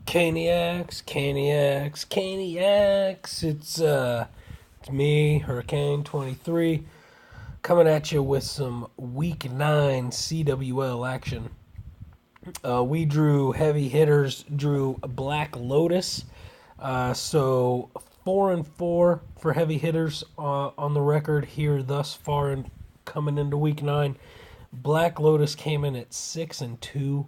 Caniacs. It's me, Hurricane 23, coming at you with some Week 9 CWL action. We drew heavy hitters, drew Black Lotus. So 4-4 for heavy hitters on the record here thus far, and coming into Week 9. Black Lotus came in at 6-2,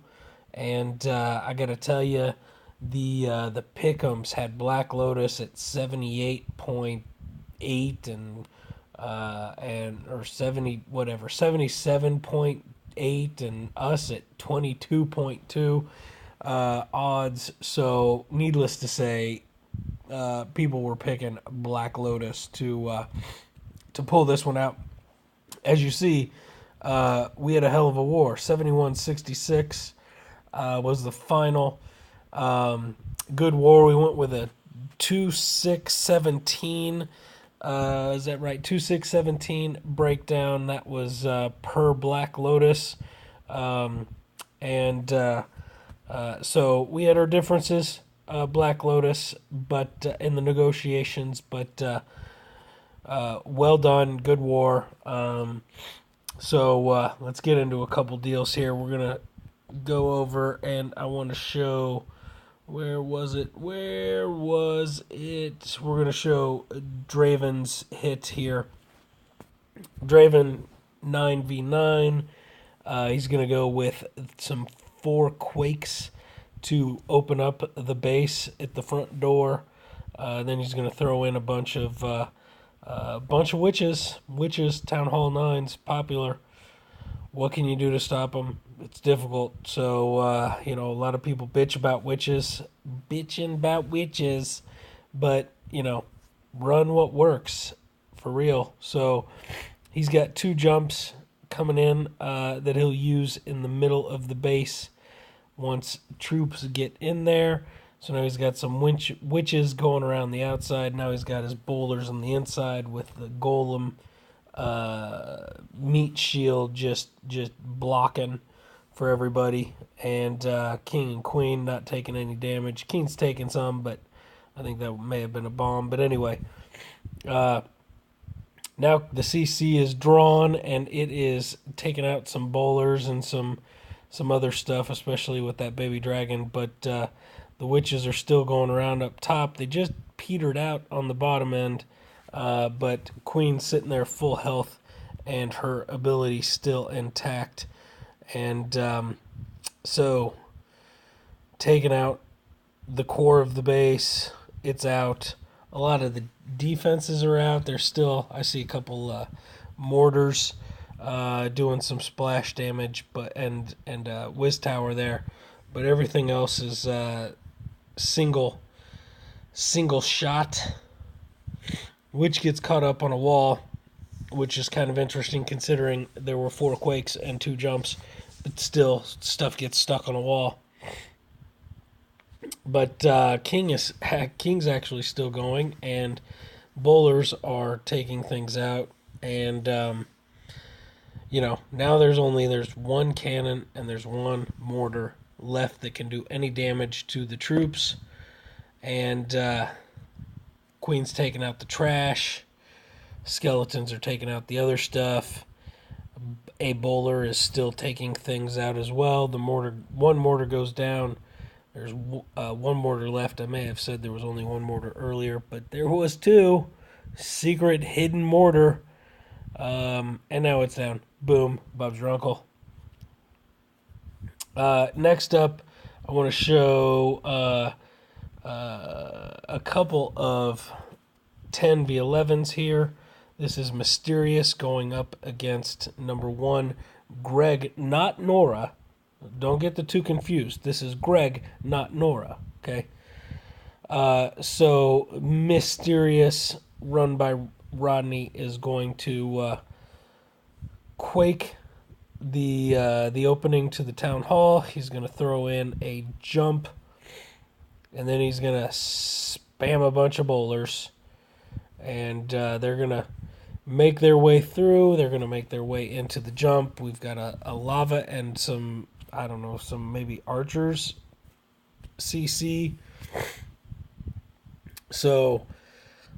and I gotta tell you, the pick'ems had Black Lotus at 78.8 and or 77.8, and us at 22.2 odds. So needless to say, people were picking Black Lotus to pull this one out. As you see, we had a hell of a war. 71-66 was the final. Good war. We went with a 2-6-17. Is that right? 2-6-17 breakdown. That was per Black Lotus. So we had our differences, Black Lotus, but in the negotiations. But well done. Good war. So let's get into a couple deals here. We're going to go over, and I want to show, where was it? We're going to show Draven's hit here. Draven 9v9. He's going to go with some 4 Quakes to open up the base at the front door. Then he's going to throw in a bunch of witches. Witches, Town Hall 9s, popular. What can you do to stop them? It's difficult. So, a lot of people bitching about witches. But, run what works for real. So, he's got 2 jumps coming in that he'll use in the middle of the base once troops get in there. So now he's got some witches going around the outside. Now he's got his boulders on the inside with the golem meat shield just blocking for everybody. And King and Queen not taking any damage. King's taking some, but I think that may have been a bomb. But anyway, now the CC is drawn, and it is taking out some bowlers and some other stuff, especially with that baby dragon. But the witches are still going around up top. They just petered out on the bottom end, but Queen's sitting there full health, and her ability still intact. And so taking out the core of the base, it's out. A lot of the defenses are out. There's still, I see a couple mortars doing some splash damage, and Wiz Tower there, but everything else is single shot, which gets caught up on a wall, which is kind of interesting considering there were 4 Quakes and 2 jumps, but still stuff gets stuck on a wall. But King's actually still going, and bowlers are taking things out, and now there's 1 cannon and there's 1 mortar left that can do any damage to the troops. And Queen's taking out the trash. Skeletons are taking out the other stuff. A bowler is still taking things out as well. One mortar goes down. There's 1 mortar left. I may have said there was only 1 mortar earlier, but there was 2. Secret hidden mortar. And now it's down. Boom. Bob's your uncle. Next up, I want to show a couple of 10v11s here. This is Mysterious going up against number 1, Greg, not Nora. Don't get the 2 confused. This is Greg, not Nora. Okay. So Mysterious, run by Rodney, is going to quake the opening to the town hall. He's going to throw in a jump, and then he's going to spam a bunch of bowlers, and they're going to make their way through. They're going to make their way into the jump. We've got a lava and some maybe archers CC. So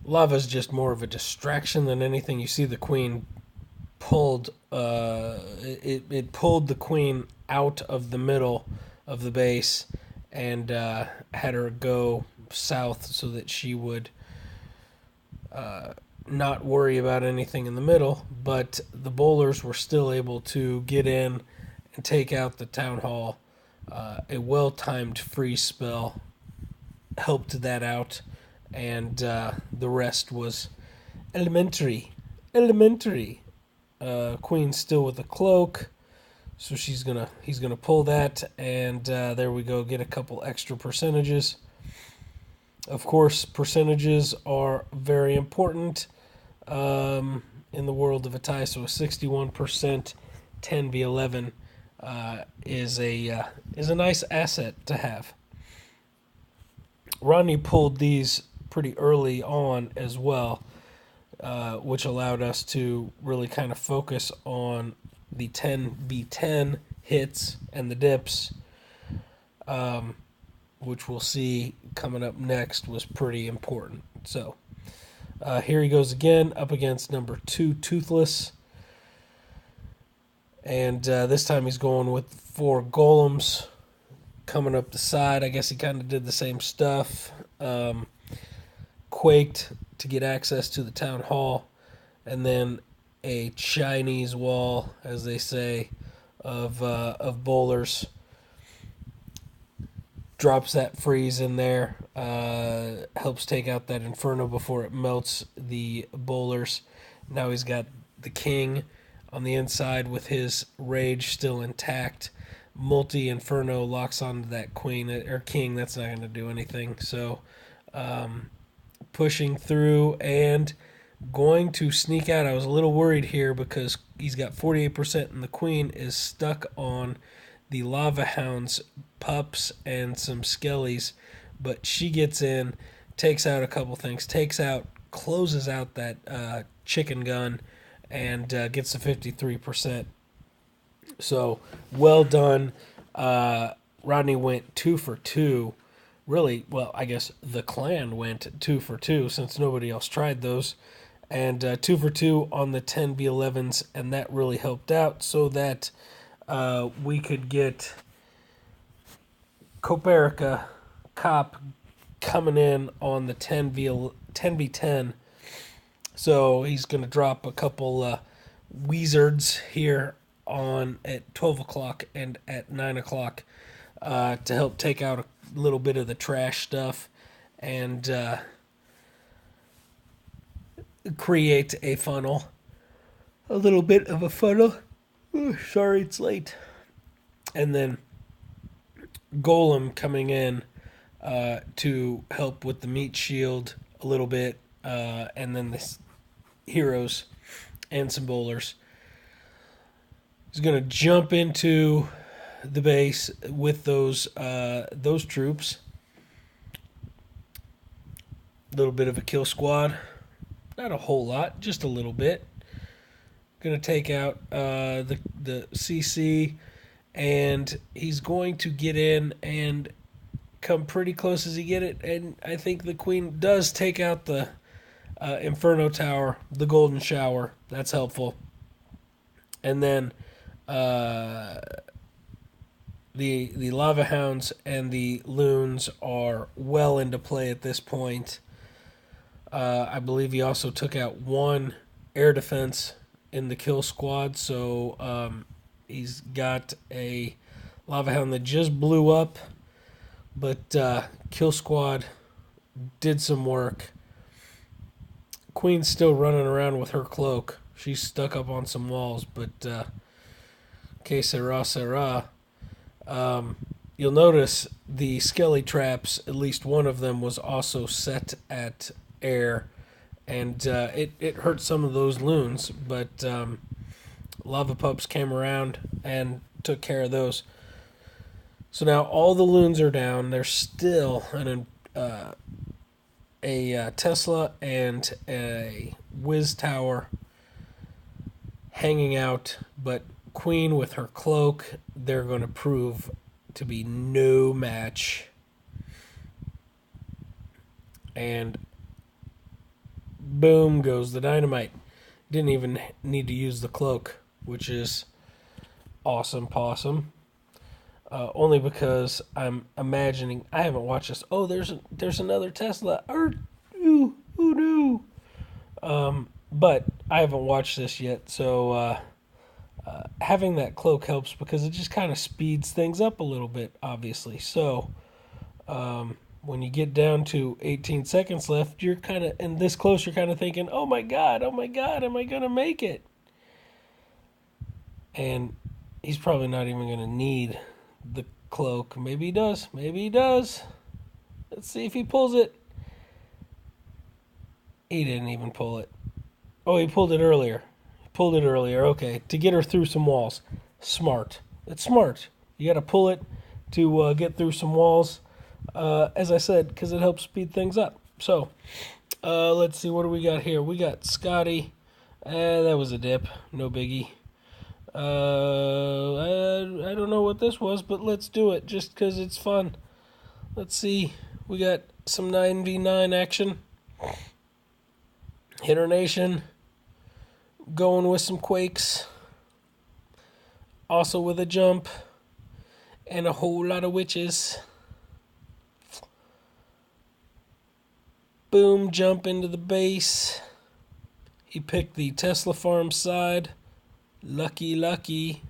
lava's just more of a distraction than anything. You see the queen pulled it pulled the queen out of the middle of the base and had her go south so that she would not worry about anything in the middle, but the bowlers were still able to get in and take out the town hall. A well-timed freeze spell helped that out, and the rest was elementary. Elementary. Queen's still with a cloak, so he's gonna pull that, and there we go. Get a couple extra percentages. Of course, percentages are very important in the world of a tie. So a 61% 10v11 is a nice asset to have. Rodney pulled these pretty early on as well, which allowed us to really kind of focus on the 10v10 hits and the dips, which we'll see coming up next was pretty important. So here he goes again up against number 2 Toothless, and this time he's going with 4 golems coming up the side. I guess he kind of did the same stuff. Quaked to get access to the town hall, and then a Chinese wall, as they say, of bowlers. Drops that freeze in there, helps take out that Inferno before it melts the bowlers. Now he's got the king on the inside with his rage still intact. Multi-Inferno locks onto that queen or king. That's not going to do anything. So pushing through and going to sneak out. I was a little worried here because he's got 48% and the queen is stuck on the Lava Hound's pups and some skellies, but she gets in, takes out a couple things, closes out that chicken gun, and gets the 53%. So well done. Rodney went 2 for 2. Really, well, I guess the clan went 2 for 2 since nobody else tried those, and 2 for 2 on the 10v11s, and that really helped out so that we could get Coperica Cop coming in on the 10v10. So he's going to drop a couple wizards here on at 12 o'clock and at 9 o'clock to help take out a little bit of the trash stuff and create a funnel. A little bit of a funnel. Ooh, sorry, it's late. And then Golem coming in to help with the meat shield a little bit, and then the heroes and some bowlers. He's going to jump into the base with those troops. A little bit of a kill squad. Not a whole lot, just a little bit. Going to take out the CC, and he's going to get in and come pretty close as he get it. And I think the queen does take out the Inferno Tower, the Golden Shower. That's helpful. And then the Lava Hounds and the Loons are well into play at this point. I believe he also took out 1 air defense in the kill squad, so he's got a Lava Hound that just blew up, but kill squad did some work. Queen's still running around with her cloak. She's stuck up on some walls, but que sera, sera. You'll notice the skelly traps, at least one of them was also set at air, and it hurt some of those loons, but Lava Pups came around and took care of those. So now all the loons are down. There's still a Tesla and a Wiz Tower hanging out, but Queen with her cloak, they're going to prove to be no match and boom goes the dynamite. Didn't even need to use the cloak, which is awesome possum. Only because I'm imagining I haven't watched this. Oh, there's another Tesla. Ooh, no. But I haven't watched this yet, so having that cloak helps because it just kind of speeds things up a little bit, obviously. So when you get down to 18 seconds left, you're kind of, and this close, you're kind of thinking, oh my God, am I going to make it? And he's probably not even going to need the cloak. Maybe he does. Let's see if he pulls it. He didn't even pull it. Oh, he pulled it earlier. Okay, to get her through some walls. Smart. It's smart. You got to pull it to get through some walls. As I said, because it helps speed things up. So, let's see. What do we got here? We got Scotty. That was a dip. No biggie. I don't know what this was, but let's do it just because it's fun. Let's see. We got some 9v9 action. Hitter Nation going with some quakes. Also with a jump. And a whole lot of witches. Boom, jump into the base. He picked the Tesla farm side. Lucky.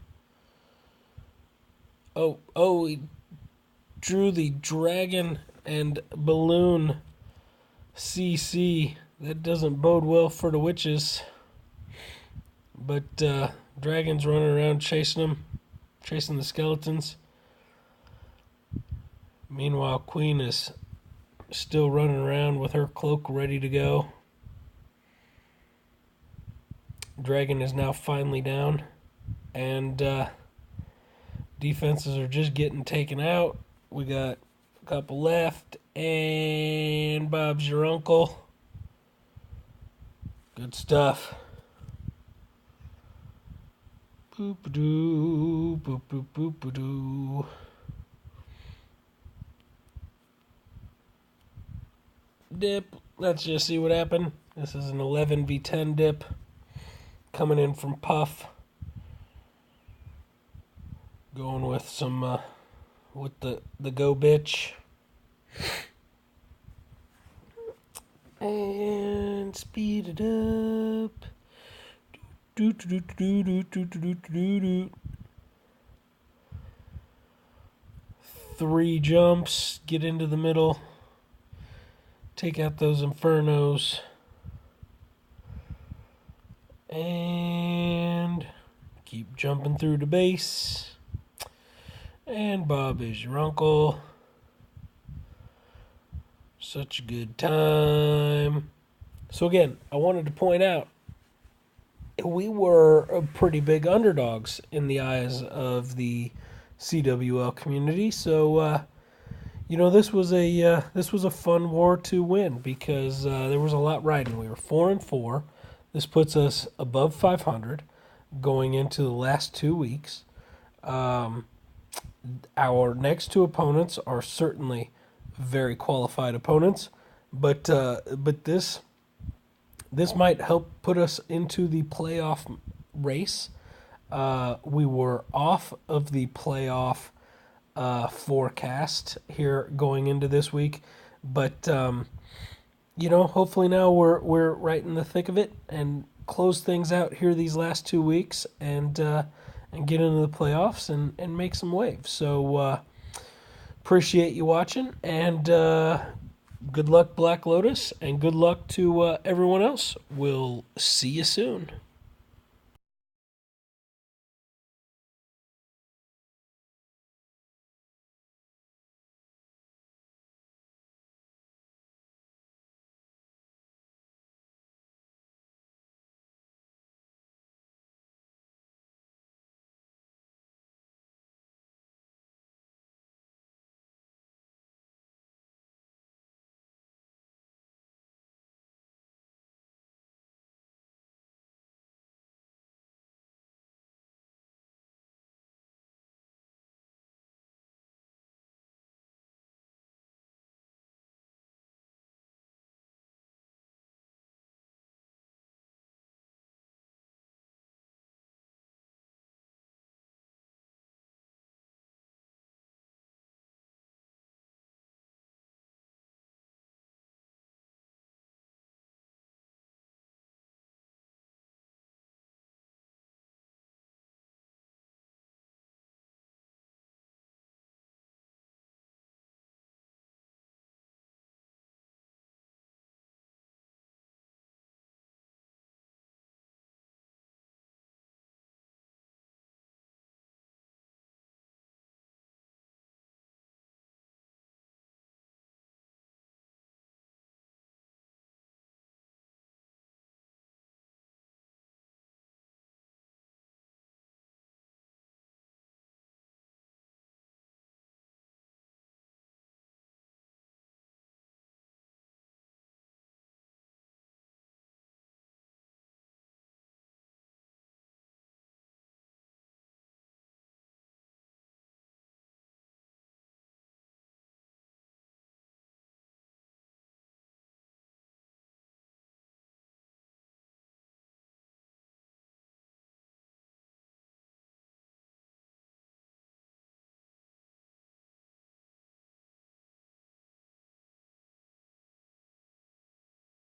Oh, he drew the dragon and balloon CC. That doesn't bode well for the witches. But dragon's running around chasing the skeletons. Meanwhile, Queen is still running around with her cloak ready to go. Dragon is now finally down, and defenses are just getting taken out. We got a couple left, and Bob's your uncle. Good stuff. Boop-a-doo, boop-boop-boop-a-doo. Dip. Let's just see what happened. This is an 11v10 dip. Coming in from Puff. Going with some, with the go bitch. And speed it up. Do, do, do, do, do, do, do, do, do. 3 jumps. Get into the middle. Take out those infernos. And keep jumping through the base. And Bob is your uncle. Such a good time. So again, I wanted to point out, we were pretty big underdogs in the eyes of the CWL community. So, this was a fun war to win because there was a lot riding. We were 4-4. This puts us above 500 going into the last 2 weeks. Our next 2 opponents are certainly very qualified opponents, but this might help put us into the playoff race. We were off of the playoff forecast here going into this week, but hopefully now we're right in the thick of it and close things out here these last 2 weeks and get into the playoffs and make some waves. So appreciate you watching, and good luck, Black Lotus, and good luck to everyone else. We'll see you soon.